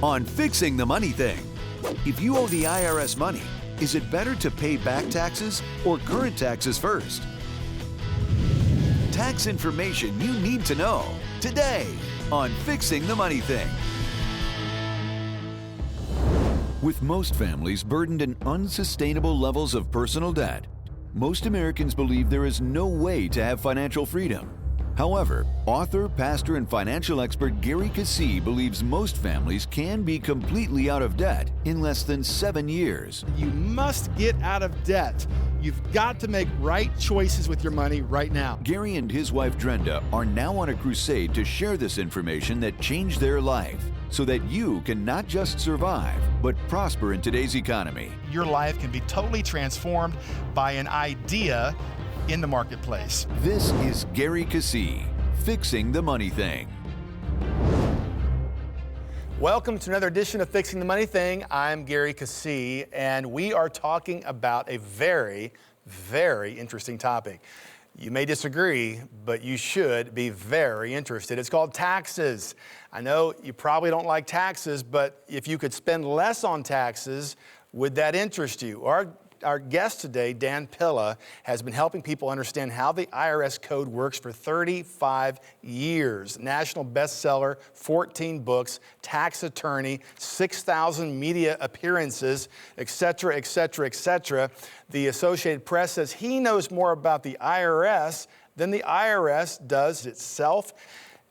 on Fixing the Money Thing. If you owe the IRS money, is it better to pay back taxes or current taxes first? Tax information you need to know today on Fixing the Money Thing. With most families burdened in unsustainable levels of personal debt, most Americans believe there is no way to have financial freedom. However, author, pastor, and financial expert Gary Keesee believes most families can be completely out of debt in less than 7 years. You must get out of debt. You've got to make right choices with your money right now. Gary and his wife Drenda are now on a crusade to share this information that changed their life so that you can not just survive, but prosper in today's economy. Your life can be totally transformed by an idea in the marketplace. This is Gary Keesee, Fixing the Money Thing. Welcome to another edition of Fixing the Money Thing. I'm Gary Keesee, and we are talking about a very, very interesting topic. You may disagree, but you should be very interested. It's called taxes. I know you probably don't like taxes, but if you could spend less on taxes, would that interest you? Our guest today, Dan Pilla, has been helping people understand how the IRS code works for 35 years. National bestseller, 14 books, tax attorney, 6,000 media appearances, etc., etc., etc. The Associated Press says he knows more about the IRS than the IRS does itself.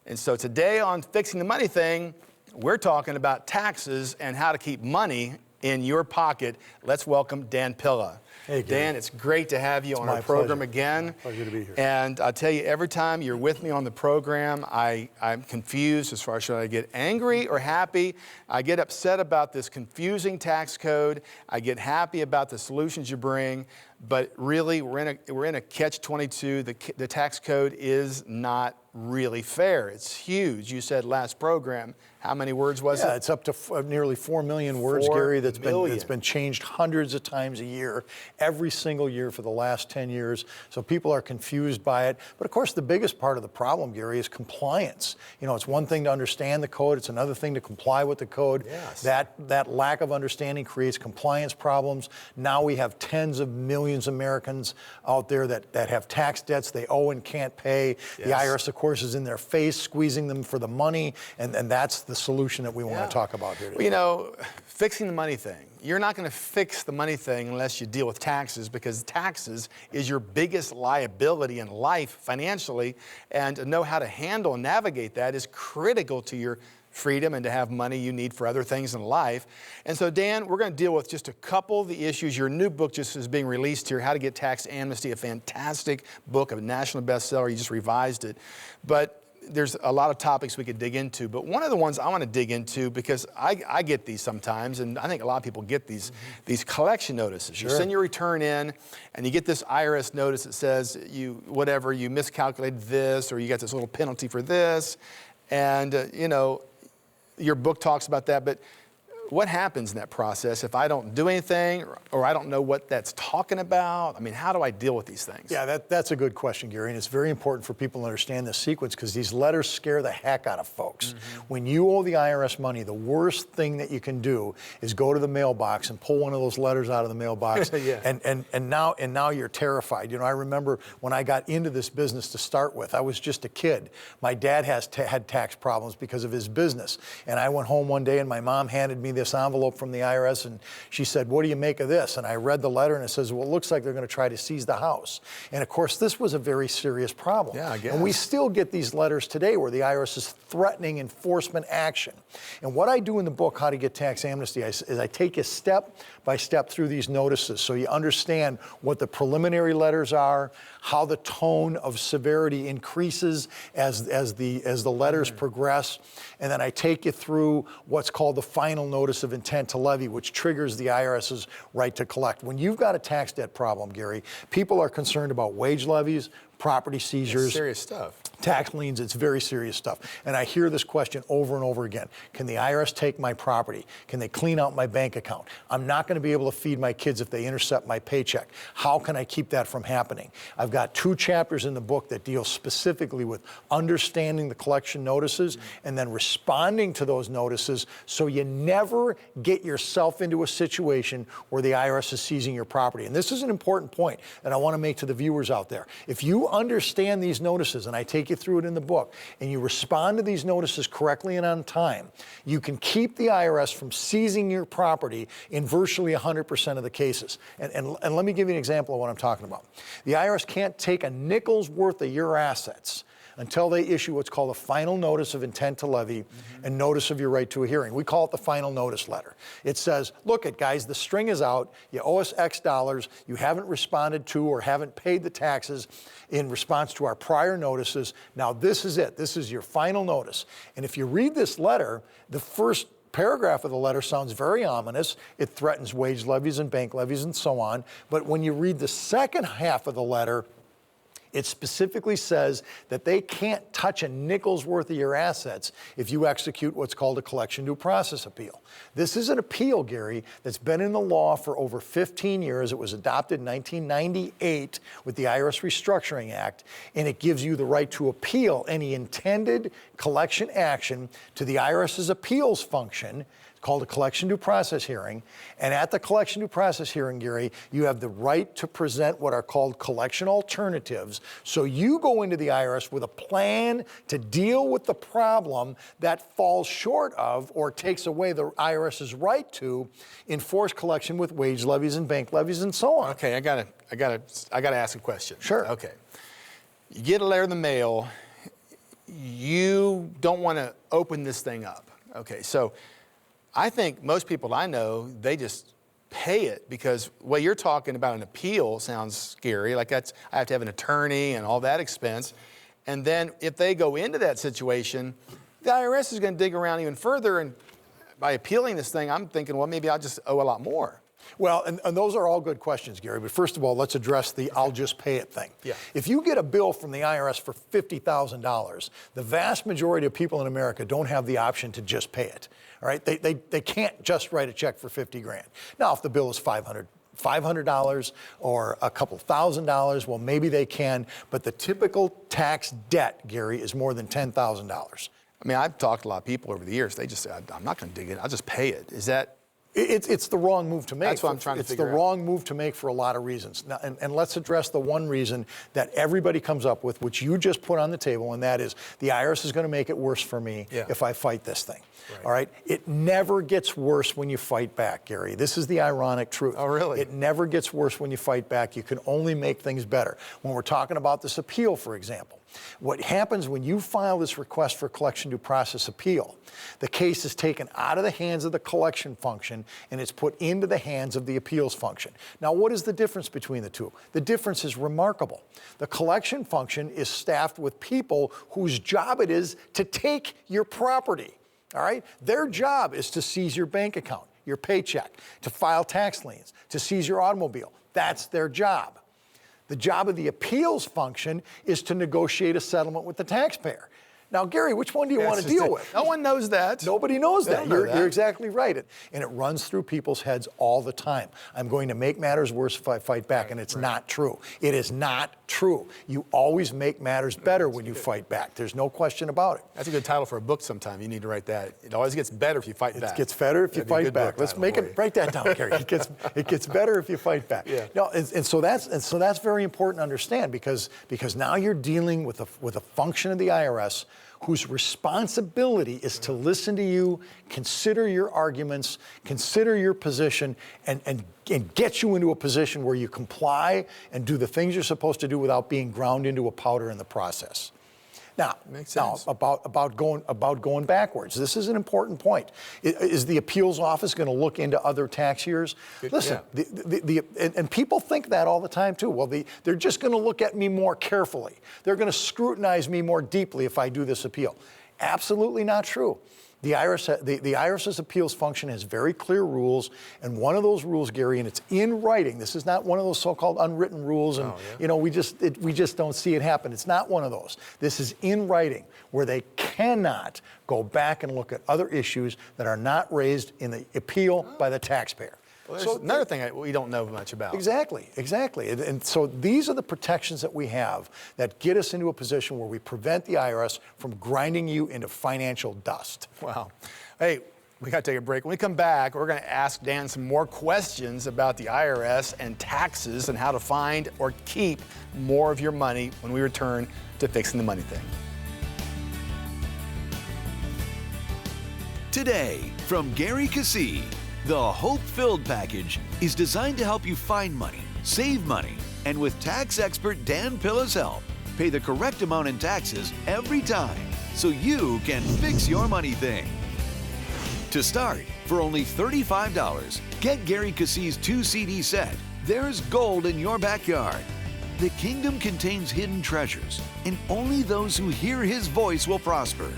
And so today on Fixing the Money Thing, we're talking about taxes and how to keep money in your pocket. Let's welcome Dan Pilla. Hey, Gary. Dan, it's great to have you on our program again. Pleasure to be here. And I tell you, every time you're with me on the program, I'm confused as far as should I get angry or happy. I get upset about this confusing tax code. I get happy about the solutions you bring. But really, we're in a catch-22. The tax code is not really fair. It's huge. You said last program, how many words was it? Yeah, it's up to nearly 4 million words, Gary, that's been changed hundreds of times a year, every single year for the last 10 years. So people are confused by it. But of course, the biggest part of the problem, Gary, is compliance. You know, it's one thing to understand the code. It's another thing to comply with the code. Yes. That lack of understanding creates compliance problems. Now we have tens of millions of Americans out there that have tax debts they owe and can't pay. Yes. The IRS, of course, is in their face, squeezing them for the money, and that's the solution that we want to talk about here today. Well, you know, fixing the money thing. You're not going to fix the money thing unless you deal with taxes, because taxes is your biggest liability in life financially, and to know how to handle and navigate that is critical to your freedom and to have money you need for other things in life. And so, Dan, we're going to deal with just a couple of the issues. Your new book just is being released here, How to Get Tax Amnesty, a fantastic book, a national bestseller. You just revised it. But there's a lot of topics we could dig into, but one of the ones I want to dig into, because I get these sometimes, and I think a lot of people get these collection notices. Sure. You send your return in, and you get this IRS notice that says you miscalculated this, or you got this little penalty for this, and your book talks about that. But what happens in that process if I don't do anything, or I don't know what that's talking about? I mean, how do I deal with these things? Yeah, that's a good question, Gary, and it's very important for people to understand this sequence, because these letters scare the heck out of folks. When you owe the IRS money, the worst thing that you can do is go to the mailbox and pull one of those letters out of the mailbox, Yeah. and now you're terrified. You know, I remember when I got into this business to start with, I was just a kid. My dad had tax problems because of his business, and I went home one day and my mom handed me this envelope from the IRS, and she said, "What do you make of this?" And I read the letter, and it says, "Well, it looks like they're going to try to seize the house." And of course, this was a very serious problem. Yeah, I guess. And we still get these letters today where the IRS is threatening enforcement action. And what I do in the book, How to Get Tax Amnesty, is I take you step by step through these notices so you understand what the preliminary letters are, how the tone of severity increases as the letters progress, and then I take you through what's called the final notice of intent to levy, which triggers the IRS's right to collect. When you've got a tax debt problem, Gary, people are concerned about wage levies, property seizures, serious stuff. Tax liens, it's very serious stuff. And I hear this question over and over again. Can the IRS take my property? Can they clean out my bank account? I'm not going to be able to feed my kids if they intercept my paycheck. How can I keep that from happening? I've got 2 chapters in the book that deal specifically with understanding the collection notices and then responding to those notices so you never get yourself into a situation where the IRS is seizing your property. And this is an important point that I want to make to the viewers out there. If you understand these notices, and I take you through it in the book, and you respond to these notices correctly and on time, you can keep the IRS from seizing your property in virtually 100% of the cases. And let me give you an example of what I'm talking about. The IRS can't take a nickel's worth of your assets until they issue what's called a final notice of intent to levy and notice of your right to a hearing. We call it the final notice letter. It says, look it guys, the string is out, you owe us X dollars, you haven't responded to or haven't paid the taxes in response to our prior notices. Now this is it, this is your final notice. And if you read this letter, the first paragraph of the letter sounds very ominous. It threatens wage levies and bank levies and so on. But when you read the second half of the letter, it specifically says that they can't touch a nickel's worth of your assets if you execute what's called a collection due process appeal. This is an appeal, Gary, that's been in the law for over 15 years. It was adopted in 1998 with the IRS Restructuring Act, and it gives you the right to appeal any intended collection action to the IRS's appeals function, called a collection due process hearing. And at the collection due process hearing, Gary, you have the right to present what are called collection alternatives. So you go into the IRS with a plan to deal with the problem that falls short of or takes away the IRS's right to enforce collection with wage levies and bank levies and so on. Okay, I gotta ask a question. Sure. Okay. You get a letter in the mail, you don't want to open this thing up. Okay, so I think most people I know, they just pay it because what you're talking about an appeal sounds scary. Like I have to have an attorney and all that expense. And then if they go into that situation, the IRS is going to dig around even further. And by appealing this thing, I'm thinking, well, maybe I'll just owe a lot more. Well, and those are all good questions, Gary. But first of all, let's address the I'll just pay it thing. Yeah. If you get a bill from the IRS for $50,000, the vast majority of people in America don't have the option to just pay it. All right, they can't just write a check for 50 grand. Now, if the bill is $500 or a couple $1,000, well, maybe they can. But the typical tax debt, Gary, is more than $10,000. I mean, I've talked to a lot of people over the years. They just say, I'm not going to dig it. I'll just pay it. Is that? It's the wrong move to make. That's what I'm trying to figure out. It's the wrong move to make for a lot of reasons. Now, and let's address the one reason that everybody comes up with, which you just put on the table, and that is the IRS is going to make it worse for me if I fight this thing. Right. All right? It never gets worse when you fight back, Gary. This is the ironic truth. Oh, really? It never gets worse when you fight back. You can only make things better. When we're talking about this appeal, for example, what happens when you file this request for collection due process appeal, the case is taken out of the hands of the collection function and it's put into the hands of the appeals function. Now, what is the difference between the two? The difference is remarkable. The collection function is staffed with people whose job it is to take your property. All right? Their job is to seize your bank account, your paycheck, to file tax liens, to seize your automobile. That's their job. The job of the appeals function is to negotiate a settlement with the taxpayer. Now, Gary, which one do you want to deal with? No one knows that. Nobody knows that. You're exactly right. And it runs through people's heads all the time. I'm going to make matters worse if I fight back, and it's not true. It is not true. You always make matters better when you fight back. There's no question about it. That's a good title for a book sometime. You need to write that. It always gets better if you fight back. It gets better if you fight back. Let's make it, write that down, Gary. It gets better if you fight back. Yeah. No, and so that's very important to understand because now you're dealing with a function of the IRS whose responsibility is to listen to you, consider your arguments, consider your position, and get you into a position where you comply and do the things you're supposed to do without being ground into a powder in the process. Now, about going backwards, this is an important point. Is the appeals office going to look into other tax years? Listen, and people think that all the time too. Well, they're just going to look at me more carefully. They're going to scrutinize me more deeply if I do this appeal. Absolutely not true. The IRS's appeals function has very clear rules, and one of those rules, Gary, and it's in writing. This is not one of those so-called unwritten rules, and we just don't see it happen. It's not one of those. This is in writing, where they cannot go back and look at other issues that are not raised in the appeal by the taxpayer. Well, so another thing we don't know much about. Exactly. And so these are the protections that we have that get us into a position where we prevent the IRS from grinding you into financial dust. Wow. Hey, we got to take a break. When we come back, we're going to ask Dan some more questions about the IRS and taxes and how to find or keep more of your money when we return to Fixing the Money Thing. Today, from Gary Keesee, the Hope-Filled Package is designed to help you find money, save money, and with tax expert Dan Pilla's help, pay the correct amount in taxes every time so you can fix your money thing. To start, for only $35, get Gary Keesee's 2-CD set, There's Gold in Your Backyard. The kingdom contains hidden treasures, and only those who hear his voice will prosper.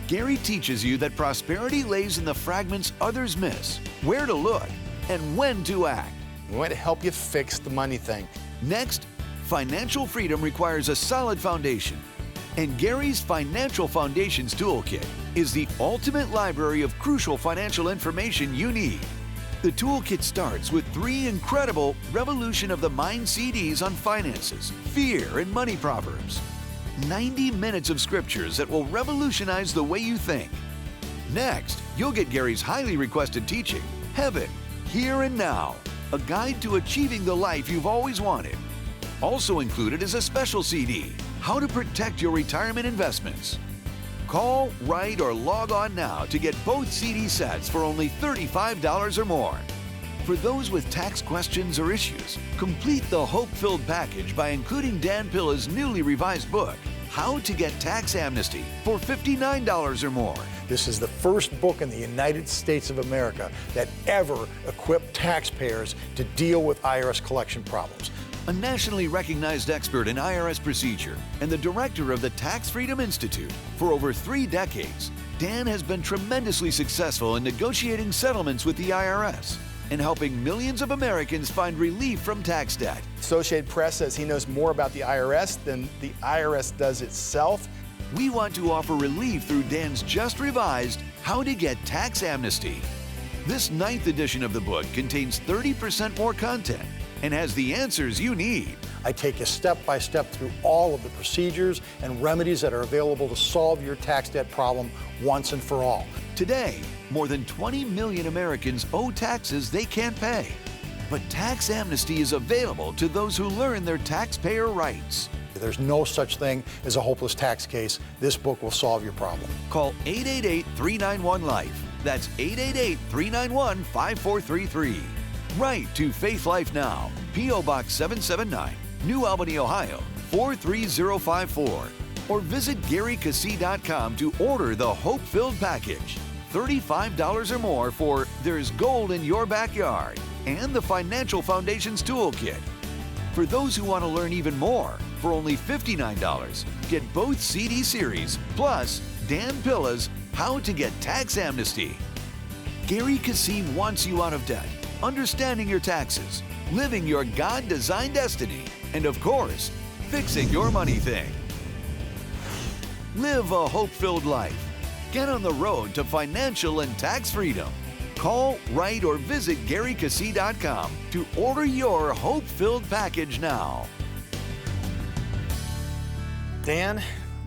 Gary teaches you that prosperity lays in the fragments others miss, where to look, and when to act. We want to help you fix the money thing. Next, financial freedom requires a solid foundation. And Gary's Financial Foundations Toolkit is the ultimate library of crucial financial information you need. The toolkit starts with 3 incredible Revolution of the Mind CDs on finances, fear, and money proverbs. 90 minutes of scriptures that will revolutionize the way you think. Next, you'll get Gary's highly requested teaching, Heaven, Here and Now, a guide to achieving the life you've always wanted. Also included is a special CD, How to Protect Your Retirement Investments. Call, write, or log on now to get both CD sets for only $35 or more. For those with tax questions or issues, complete the Hope-Filled Package by including Dan Pilla's newly revised book, How to Get Tax Amnesty, for $59 or more. This is the first book in the United States of America that ever equipped taxpayers to deal with IRS collection problems. A nationally recognized expert in IRS procedure and the director of the Tax Freedom Institute for over 3 decades, Dan has been tremendously successful in negotiating settlements with the IRS and helping millions of Americans find relief from tax debt. Associated Press says he knows more about the IRS than the IRS does itself. We want to offer relief through Dan's just revised How to Get Tax Amnesty. This 9th edition of the book contains 30% more content and has the answers you need. I take you step by step through all of the procedures and remedies that are available to solve your tax debt problem once and for all. Today, more than 20 million Americans owe taxes they can't pay. But tax amnesty is available to those who learn their taxpayer rights. There's no such thing as a hopeless tax case. This book will solve your problem. Call 888-391-LIFE. That's 888-391-5433. Write to Faith Life Now, P.O. Box 779, New Albany, Ohio, 43054. Or visit GaryKeesee.com to order the Hope-Filled Package. $35 or more for There's Gold in Your Backyard and the Financial Foundations Toolkit. For those who want to learn even more, for only $59, get both CD series plus Dan Pilla's How to Get Tax Amnesty. Gary Keesee wants you out of debt, understanding your taxes, living your God-designed destiny, and of course, fixing your money thing. Live a hope-filled life. Get on the road to financial and tax freedom. Call, write, or visit GaryKeesee.com to order your hope-filled package now. Dan,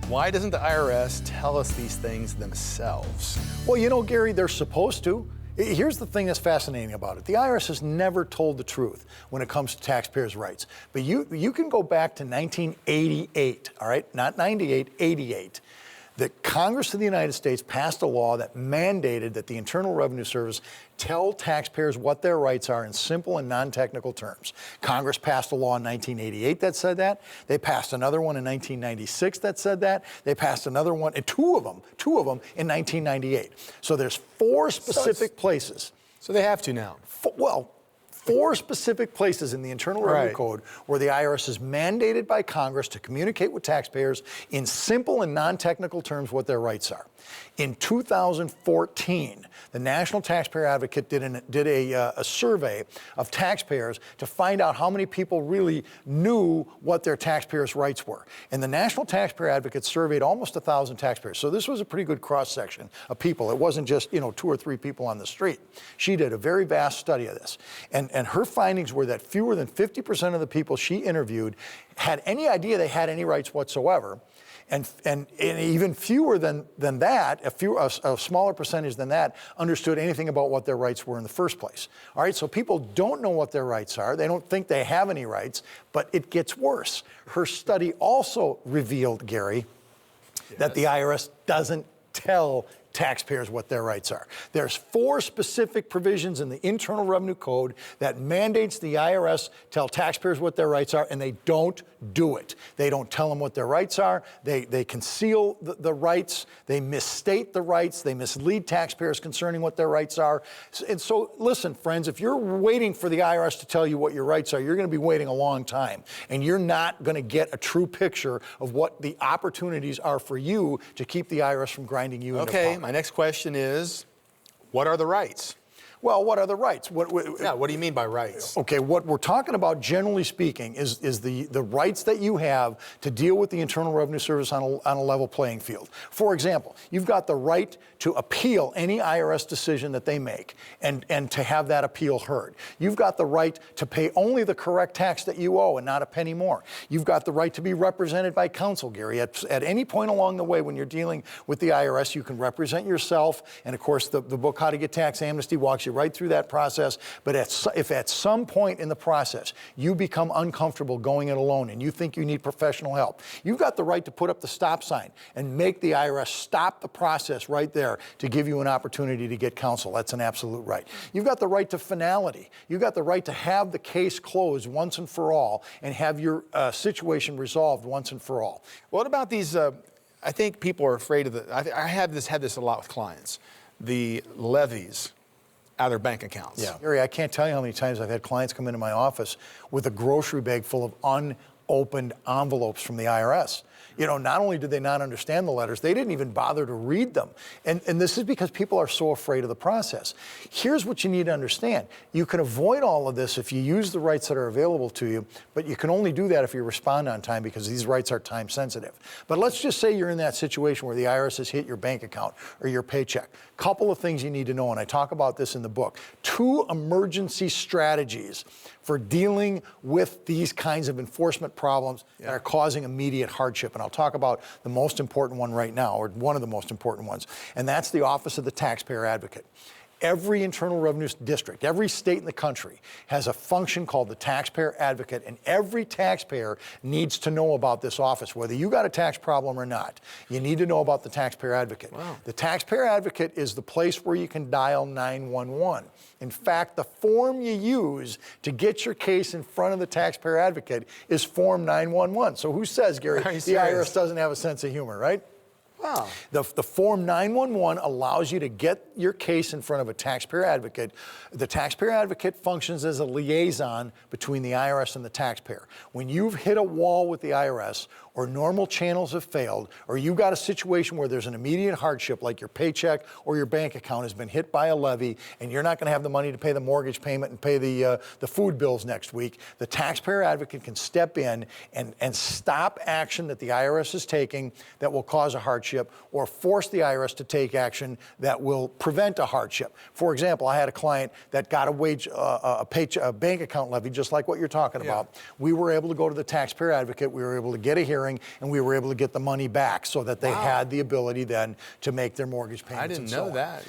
why doesn't the IRS tell us these things themselves? Well, you know, Gary, they're supposed to. Here's the thing that's fascinating about it. The IRS has never told the truth when it comes to taxpayers' rights. But you can go back to 1988, all right? Not 98, 88. The Congress of the United States passed a law that mandated that the Internal Revenue Service tell taxpayers what their rights are in simple and non-technical terms. Congress passed a law in 1988 that said that. They passed another one in 1996 that said that. They passed another one, and two of them in 1998. So there's 4 specific places. So they have to now. 4 specific places in the Internal Revenue Code where the IRS is mandated by Congress to communicate with taxpayers in simple and non-technical terms what their rights are. In 2014, the National Taxpayer Advocate did a survey of taxpayers to find out how many people really knew what their taxpayers' rights were. And the National Taxpayer Advocate surveyed almost 1,000 taxpayers. So this was a pretty good cross-section of people. It wasn't just 2 or 3 people on the street. She did a very vast study of this. And her findings were that fewer than 50% of the people she interviewed had any idea they had any rights whatsoever. And even fewer than that, a smaller percentage than that, understood anything about what their rights were in the first place. All right, so people don't know what their rights are. They don't think they have any rights, but it gets worse. Her study also revealed, Gary, that the IRS doesn't tell taxpayers what their rights are. There's 4 specific provisions in the Internal Revenue Code that mandates the IRS tell taxpayers what their rights are, and they don't do it. They don't tell them what their rights are. They conceal the rights. They misstate the rights. They mislead taxpayers concerning what their rights are. And so, listen, friends, if you're waiting for the IRS to tell you what your rights are, you're going to be waiting a long time, and you're not going to get a true picture of what the opportunities are for you to keep the IRS from grinding you into Okay, my next question is, what are the rights? Well, what are the rights? What do you mean by rights? Okay, what we're talking about, generally speaking, is the rights that you have to deal with the Internal Revenue Service on a level playing field. For example, you've got the right to appeal any IRS decision that they make and to have that appeal heard. You've got the right to pay only the correct tax that you owe and not a penny more. You've got the right to be represented by counsel, Gary. At any point along the way when you're dealing with the IRS, you can represent yourself. And of course, the book, How to Get Tax Amnesty, walks you right through that process. But if at some point in the process you become uncomfortable going it alone and you think you need professional help, you've got the right to put up the stop sign and make the IRS stop the process right there to give you an opportunity to get counsel. That's an absolute right. You've got the right to finality. You've got the right to have the case closed once and for all and have your situation resolved once and for all. What about these, I think people are afraid of I had this a lot with clients, the levies out of their bank accounts. Yeah. Gary, I can't tell you how many times I've had clients come into my office with a grocery bag full of unopened envelopes from the IRS. Not only did they not understand the letters, they didn't even bother to read them. And this is because people are so afraid of the process. Here's what you need to understand. You can avoid all of this if you use the rights that are available to you, but you can only do that if you respond on time because these rights are time sensitive. But let's just say you're in that situation where the IRS has hit your bank account or your paycheck. Couple of things you need to know, and I talk about this in the book. 2 emergency strategies for dealing with these kinds of enforcement problems that are causing immediate hardship. And I'll talk about the most important one right now, or one of the most important ones, and that's the Office of the Taxpayer Advocate. Every Internal Revenue District, every state in the country has a function called the Taxpayer Advocate, and every taxpayer needs to know about this office, whether you got a tax problem or not. You need to know about the Taxpayer Advocate. Wow. The Taxpayer Advocate is the place where you can dial 911. In fact, the form you use to get your case in front of the Taxpayer Advocate is Form 911. So who says, Gary, the IRS doesn't have a sense of humor, right? Wow. The Form 911 allows you to get your case in front of a taxpayer advocate. The taxpayer advocate functions as a liaison between the IRS and the taxpayer. When you've hit a wall with the IRS, or normal channels have failed, or you've got a situation where there's an immediate hardship, like your paycheck or your bank account has been hit by a levy, and you're not going to have the money to pay the mortgage payment and pay the food bills next week, the taxpayer advocate can step in and stop action that the IRS is taking that will cause a hardship, or force the IRS to take action that will prevent a hardship. For example, I had a client that got a bank account levy, just like what you're talking about. We were able to go to the taxpayer advocate. We were able to get a hearing, and we were able to get the money back so that they had the ability then to make their mortgage payments. I didn't know that.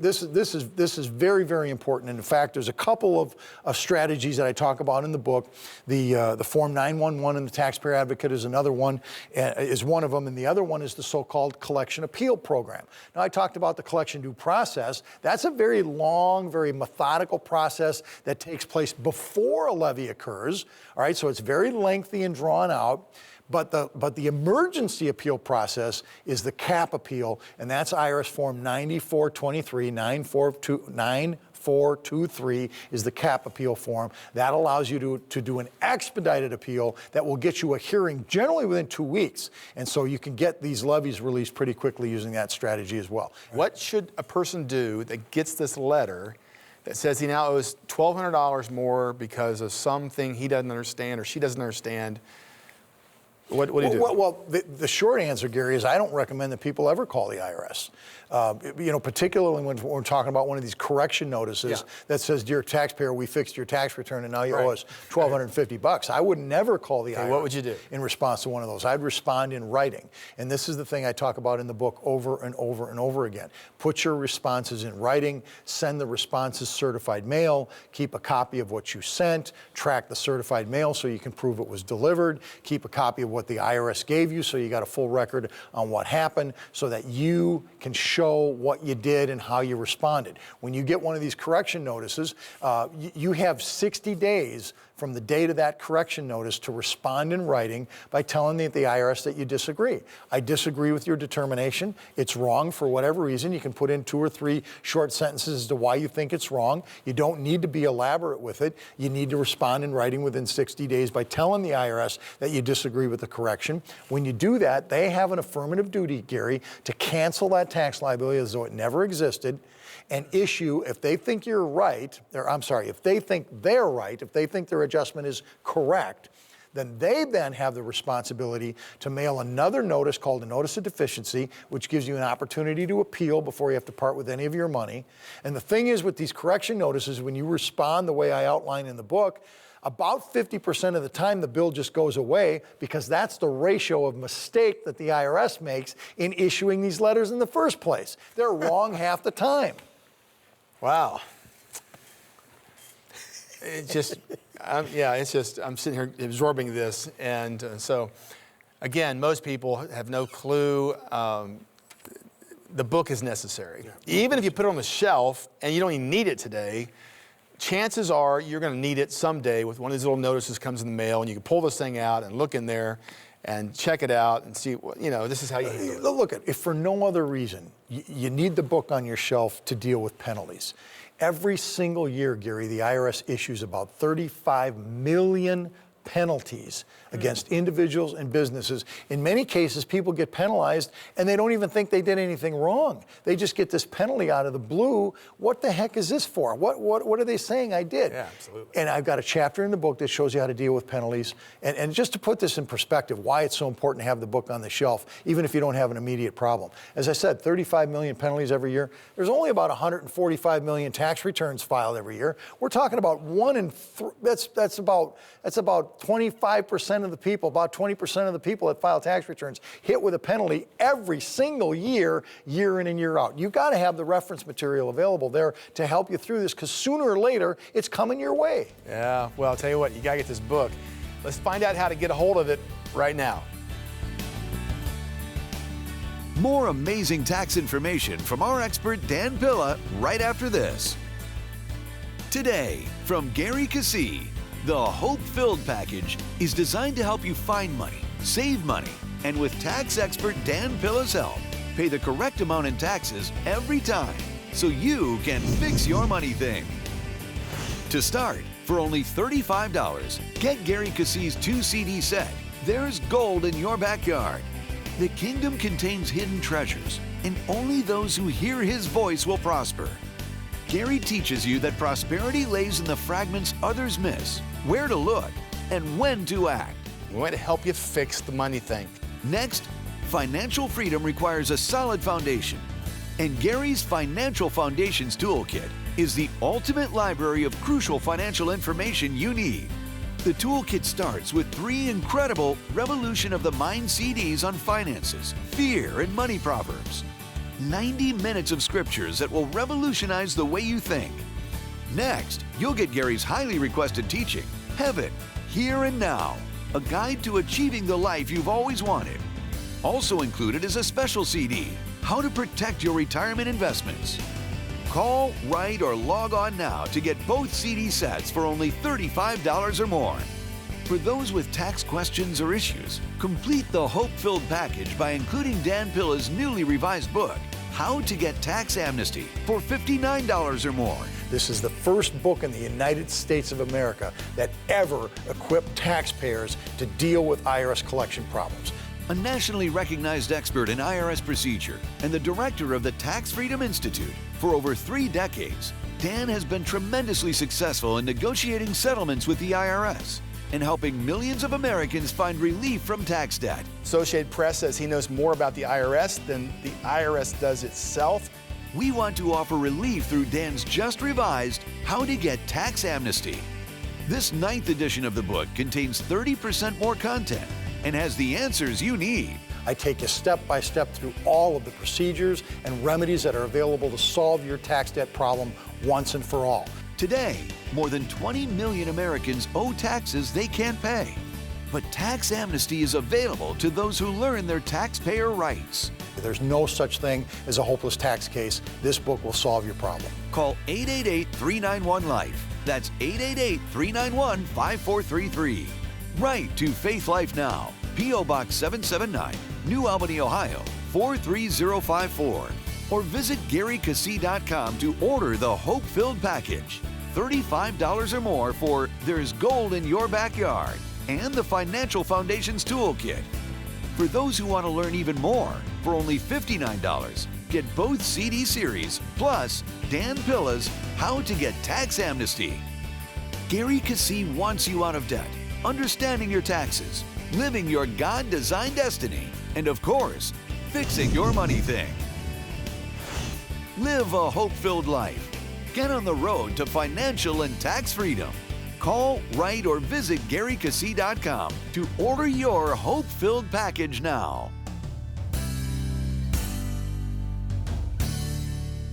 This is very, very important. And in fact, there's a couple of strategies that I talk about in the book. The Form 911 and the Taxpayer Advocate is another one, is one of them, and the other one is the so-called collection appeal program. Now, I talked about the collection due process. That's a very long, very methodical process that takes place before a levy occurs. All right, so it's very lengthy and drawn out. But the emergency appeal process is the CAP appeal, and that's IRS Form 9423, 9423 is the CAP appeal form. That allows you to do an expedited appeal that will get you a hearing generally within 2 weeks. And so you can get these levies released pretty quickly using that strategy as well. What should a person do that gets this letter that says he now owes $1,200 more because of something he doesn't understand or she doesn't understand? What do you do? Well, the short answer, Gary, is I don't recommend that people ever call the IRS. Particularly when we're talking about one of these correction notices that says, "Dear taxpayer, we fixed your tax return and now you owe us $1,250. I would never call the IRS. What would you do in response to one of those? I'd respond in writing. And this is the thing I talk about in the book over and over and over again. Put your responses in writing, send the responses certified mail, keep a copy of what you sent, track the certified mail so you can prove it was delivered, keep a copy of what the IRS gave you so you got a full record on what happened so that you can show what you did and how you responded. When you get one of these correction notices, you have 60 days from the date of that correction notice to respond in writing by telling the IRS that you disagree. I disagree with your determination. It's wrong for whatever reason. You can put in 2 or 3 short sentences as to why you think it's wrong. You don't need to be elaborate with it. You need to respond in writing within 60 days by telling the IRS that you disagree with the correction. When you do that, they have an affirmative duty, Gary, to cancel that tax liability as though it never existed and issue, if they think you're right, or I'm sorry, if they think they're right, if they think their adjustment is correct, then they then have the responsibility to mail another notice called a notice of deficiency, which gives you an opportunity to appeal before you have to part with any of your money. And the thing is with these correction notices, when you respond the way I outline in the book, about 50% of the time the bill just goes away because that's the ratio of mistake that the IRS makes in issuing these letters in the first place. They're wrong half the time. Wow. It's just, I'm sitting here absorbing this. And so, again, most people have no clue. The book is necessary. Yeah. Even if you put it on the shelf and you don't even need it today, chances are you're going to need it someday with one of these little notices comes in the mail and you can pull this thing out and look in there and check it out and see, this is how you do it. Look, if for no other reason, you need the book on your shelf to deal with penalties. Every single year, Gary, the IRS issues about 35 million penalties against individuals and businesses. In many cases, people get penalized and they don't even think they did anything wrong. They just get this penalty out of the blue. What the heck is this for? What are they saying I did? Yeah, absolutely. And I've got a chapter in the book that shows you how to deal with penalties. And just to put this in perspective, why it's so important to have the book on the shelf, even if you don't have an immediate problem. As I said, 35 million penalties every year. There's only about 145 million tax returns filed every year. We're talking about 1 in 3, that's about 25% of the people, about 20% of the people that file tax returns hit with a penalty every single year, year in and year out. You've got to have the reference material available there to help you through this because sooner or later, it's coming your way. Yeah, well, I'll tell you what, you got to get this book. Let's find out how to get a hold of it right now. More amazing tax information from our expert Dan Pilla right after this. Today, from Gary Keesee, the Hope-Filled Package is designed to help you find money, save money, and with tax expert Dan Pilla's help, pay the correct amount in taxes every time so you can fix your money thing. To start, for only $35, get Gary Keesee's 2-CD set, There's Gold in Your Backyard. The kingdom contains hidden treasures, and only those who hear his voice will prosper. Gary teaches you that prosperity lays in the fragments others miss, where to look, and when to act. We want to help you fix the money thing. Next, financial freedom requires a solid foundation. And Gary's Financial Foundations Toolkit is the ultimate library of crucial financial information you need. The toolkit starts with 3 incredible Revolution of the Mind CDs on finances, fear, and money proverbs. 90 minutes of scriptures that will revolutionize the way you think. Next, you'll get Gary's highly requested teaching, Heaven, Here and Now, a guide to achieving the life you've always wanted. Also included is a special CD, How to Protect Your Retirement Investments. Call, write, or log on now to get both CD sets for only $35 or more. For those with tax questions or issues, complete the hope-filled package by including Dan Pilla's newly revised book, How to Get Tax Amnesty, for $59 or more. This is the first book in the United States of America that ever equipped taxpayers to deal with IRS collection problems. A nationally recognized expert in IRS procedure and the director of the Tax Freedom Institute for over 3 decades, Dan has been tremendously successful in negotiating settlements with the IRS and helping millions of Americans find relief from tax debt. Associated Press says he knows more about the IRS than the IRS does itself. We want to offer relief through Dan's just revised How to Get Tax Amnesty. This 9th edition of the book contains 30% more content and has the answers you need. I take you step by step through all of the procedures and remedies that are available to solve your tax debt problem once and for all. Today, more than 20 million Americans owe taxes they can't pay. But tax amnesty is available to those who learn their taxpayer rights. There's no such thing as a hopeless tax case. This book will solve your problem. Call 888-391-LIFE. That's 888-391-5433. Write to Faith Life Now, P.O. Box 779, New Albany, Ohio, 43054. Or visit GaryKeesee.com to order the hope-filled package. $35 or more for There's Gold in Your Backyard and the Financial Foundations Toolkit. For those who want to learn even more, for only $59, get both CD series plus Dan Pilla's How to Get Tax Amnesty. Gary Keesee wants you out of debt, understanding your taxes, living your God-designed destiny, and of course, fixing your money thing. Live a hope-filled life. Get on the road to financial and tax freedom. Call, write, or visit GaryKeesee.com to order your hope-filled package now.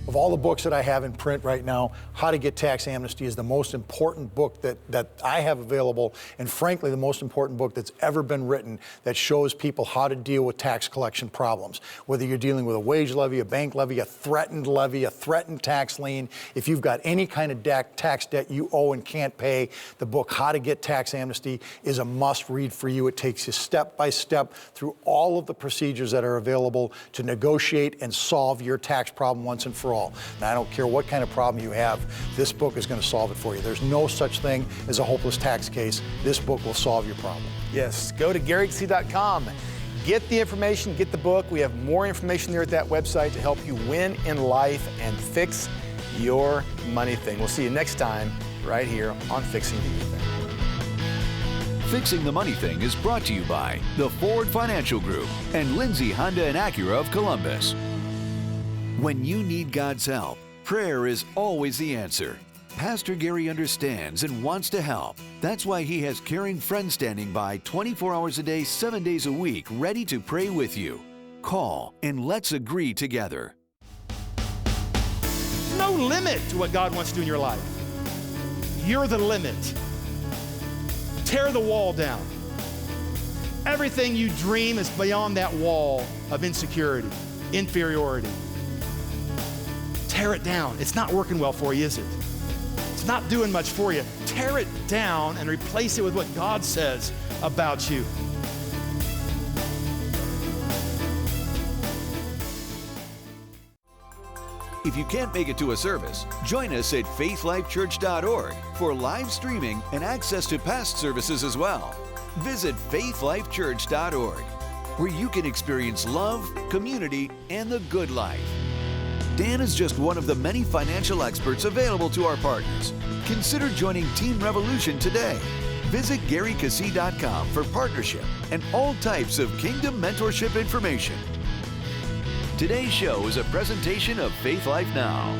Of all the books that I have in print right now, How to Get Tax Amnesty is the most important book that I have available, and frankly, the most important book that's ever been written that shows people how to deal with tax collection problems. Whether you're dealing with a wage levy, a bank levy, a threatened tax lien, if you've got any kind of tax debt you owe and can't pay, the book How to Get Tax Amnesty is a must-read for you. It takes you step by step through all of the procedures that are available to negotiate and solve your tax problem once and for all. Now, I don't care what kind of problem you have, this book is going to solve it for you. There's no such thing as a hopeless tax case. This book will solve your problem. Yes, go to GaryKeesee.com. Get the information, get the book. We have more information there at that website to help you win in life and fix your money thing. We'll see you next time right here on Fixing the Money Thing. Fixing the Money Thing is brought to you by the Ford Financial Group and Lindsay Honda and Acura of Columbus. When you need God's help, prayer is always the answer. Pastor Gary understands and wants to help. That's why he has caring friends standing by 24 hours a day, 7 days a week, ready to pray with you. Call and let's agree together. No limit to what God wants to do in your life. You're the limit. Tear the wall down. Everything you dream is beyond that wall of insecurity, inferiority. Tear it down. It's not working well for you, is it? It's not doing much for you. Tear it down and replace it with what God says about you. If you can't make it to a service, join us at faithlifechurch.org for live streaming and access to past services as well. Visit faithlifechurch.org, where you can experience love, community, and the good life. Dan is just one of the many financial experts available to our partners. Consider joining Team Revolution today. Visit GaryKeesee.com for partnership and all types of Kingdom mentorship information. Today's show is a presentation of Faith Life Now.